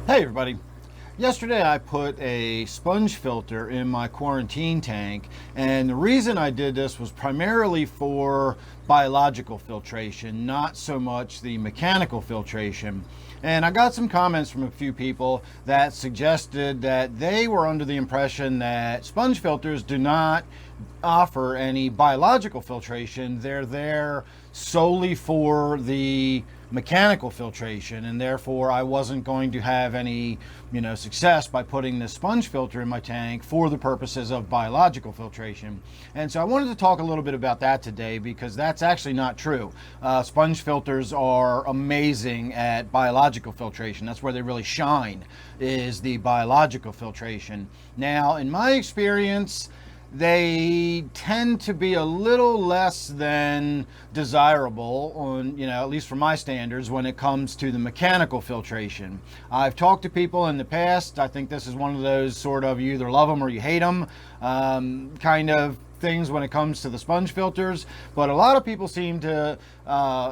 Hey everybody. Yesterday I put a sponge filter in my quarantine tank, and the reason I did this was primarily for biological filtration, not so much the mechanical filtration. And I got some comments from a few people that suggested that they were under the impression that sponge filters do not offer any biological filtration. They're there solely for the mechanical filtration, and therefore I wasn't going to have any success by putting this sponge filter in my tank for the purposes of biological filtration. And so I wanted to talk a little bit about that today, because that's actually not true. Sponge filters are amazing at biological filtration. That's where they really shine, is the biological filtration. Now, in my experience, they tend to be a little less than desirable on, at least for my standards, when it comes to the mechanical filtration. I've talked to people in the past. I think this is one of those sort of you either love them or you hate them kind of things when it comes to the sponge filters, but a lot of people seem to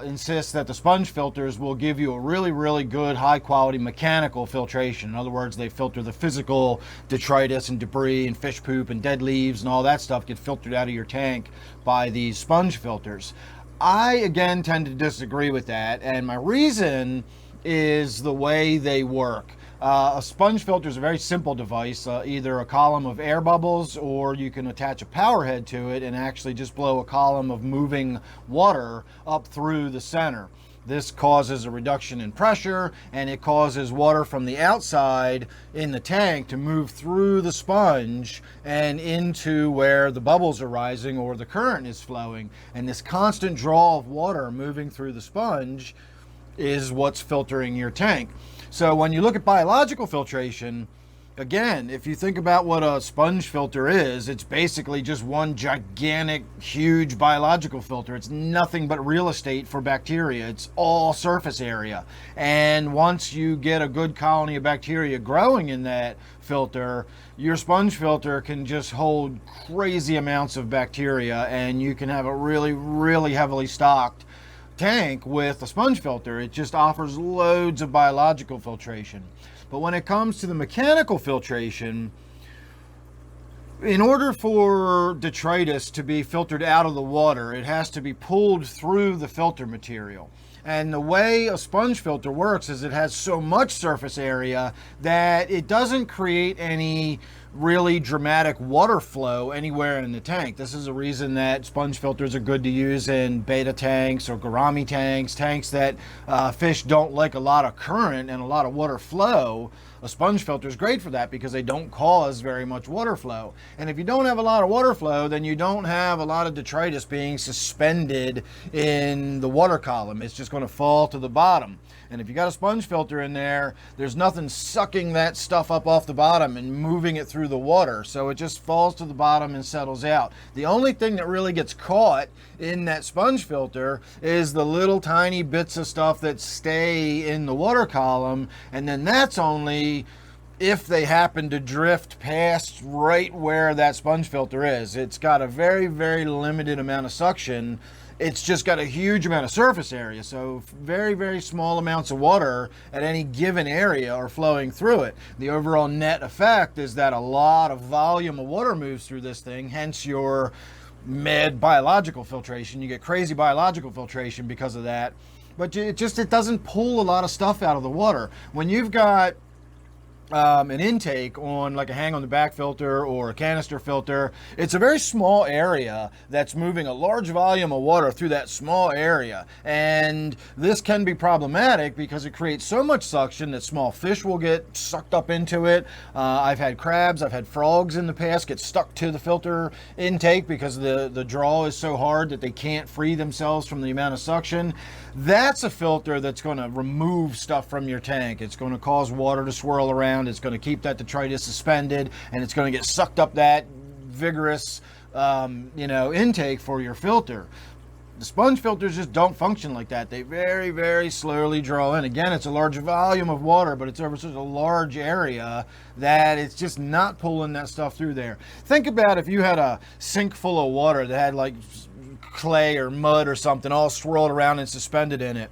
insist that the sponge filters will give you a really good high quality mechanical filtration. In other words, they filter the physical detritus and debris and fish poop and dead leaves and all that stuff get filtered out of your tank by these sponge filters. I again tend to disagree with that, and my reason is the way they work. A sponge filter is a very simple device, either a column of air bubbles, or you can attach a power head to it and actually just blow a column of moving water up through the center. This causes a reduction in pressure, and it causes water from the outside in the tank to move through the sponge and into where the bubbles are rising or the current is flowing. And this constant draw of water moving through the sponge is what's filtering your tank. So when you look at biological filtration, again, if you think about what a sponge filter is, it's basically just one gigantic, huge biological filter. It's nothing but real estate for bacteria. It's all surface area. And once you get a good colony of bacteria growing in that filter, your sponge filter can just hold crazy amounts of bacteria, and you can have a really heavily stocked tank with a sponge filter. It just offers loads of biological filtration. But when it comes to the mechanical filtration, in order for detritus to be filtered out of the water, it has to be pulled through the filter material. And the way a sponge filter works is it has so much surface area that it doesn't create any really dramatic water flow anywhere in the tank. This is a reason that sponge filters are good to use in betta tanks or gourami tanks, tanks that fish don't like a lot of current and a lot of water flow. A sponge filter is great for that because they don't cause very much water flow. And if you don't have a lot of water flow, then you don't have a lot of detritus being suspended in the water column. It's just going to fall to the bottom. And if you got a sponge filter in there, there's nothing sucking that stuff up off the bottom and moving it through the water. So it just falls to the bottom and settles out. The only thing that really gets caught in that sponge filter is the little tiny bits of stuff that stay in the water column. And then that's only if they happen to drift past right where that sponge filter is. It's got a very limited amount of suction. It's just got a huge amount of surface area, so very small amounts of water at any given area are flowing through it. The overall net effect is that a lot of volume of water moves through this thing, hence your mad biological filtration. You get crazy biological filtration because of that, but it doesn't pull a lot of stuff out of the water. When you've got an intake on like a hang on the back filter or a canister filter, it's a very small area that's moving a large volume of water through that small area, and this can be problematic because it creates so much suction that small fish will get sucked up into it. I've had crabs, I've had frogs in the past get stuck to the filter intake because the draw is so hard that they can't free themselves from the amount of suction. That's a filter that's going to remove stuff from your tank. It's going to cause water to swirl around. It's going to keep that detritus suspended, and it's going to get sucked up that vigorous, intake for your filter. The sponge filters just don't function like that. They very slowly draw in. Again, it's a large volume of water, but it's over such a large area that it's just not pulling that stuff through there. Think about if you had a sink full of water that had like clay or mud or something all swirled around and suspended in it.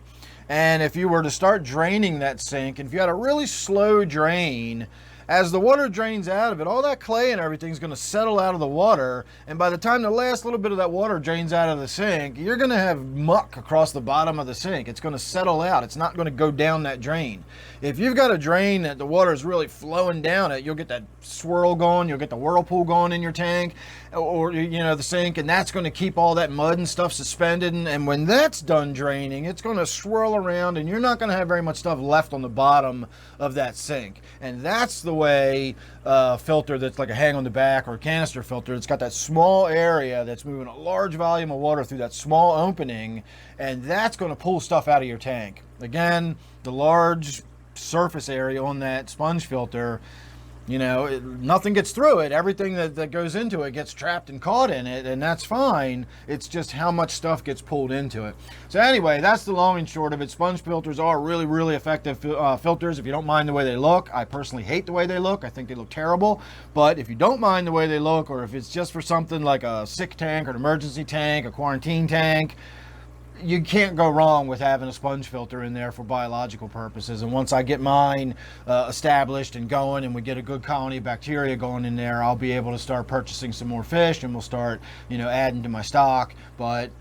And if you were to start draining that sink, and if you had a really slow drain, as the water drains out of it, all that clay and everything is going to settle out of the water. And by the time the last little bit of that water drains out of the sink, you're going to have muck across the bottom of the sink. It's going to settle out. It's not going to go down that drain. If you've got a drain that the water is really flowing down it, you'll get that swirl going, you'll get the whirlpool going in your tank, or the sink, and that's going to keep all that mud and stuff suspended. And when that's done draining, it's going to swirl around, and you're not going to have very much stuff left on the bottom of that sink. And that's the way filter that's like a hang on the back or a canister filter. It's got that small area that's moving a large volume of water through that small opening, and that's going to pull stuff out of your tank. Again, the large surface area on that sponge filter, nothing gets through it. Everything that goes into it gets trapped and caught in it, and that's fine. It's just how much stuff gets pulled into it. So anyway, that's the long and short of it. Sponge filters are really, really effective filters if you don't mind the way they look. I personally hate the way they look. I think they look terrible. But if you don't mind the way they look, or if it's just for something like a sick tank or an emergency tank, a quarantine tank, you can't go wrong with having a sponge filter in there for biological purposes. And once I get mine established and going, and we get a good colony of bacteria going in there, I'll be able to start purchasing some more fish, and we'll start, adding to my stock. But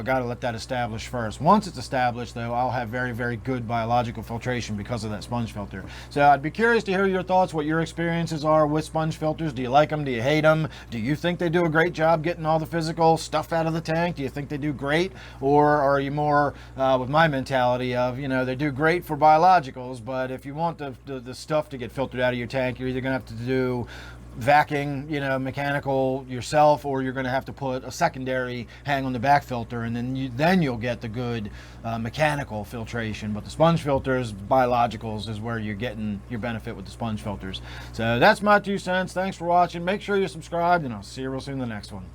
got to let that establish first. Once it's established, though, I'll have very, very good biological filtration because of that sponge filter. So I'd be curious to hear your thoughts, what your experiences are with sponge filters. Do you like them? Do you hate them? Do you think they do a great job getting all the physical stuff out of the tank? Do you think they do great? Or are you more with my mentality of, they do great for biologicals, but if you want the stuff to get filtered out of your tank, you're either going to have to do vacuum, mechanical yourself, or you're going to have to put a secondary hang on the back filter, and then you'll get the good mechanical filtration. But the sponge filters, biologicals, is where you're getting your benefit with the sponge filters. So that's my 2 cents. Thanks for watching. Make sure you're subscribed, and I'll see you real soon in the next one.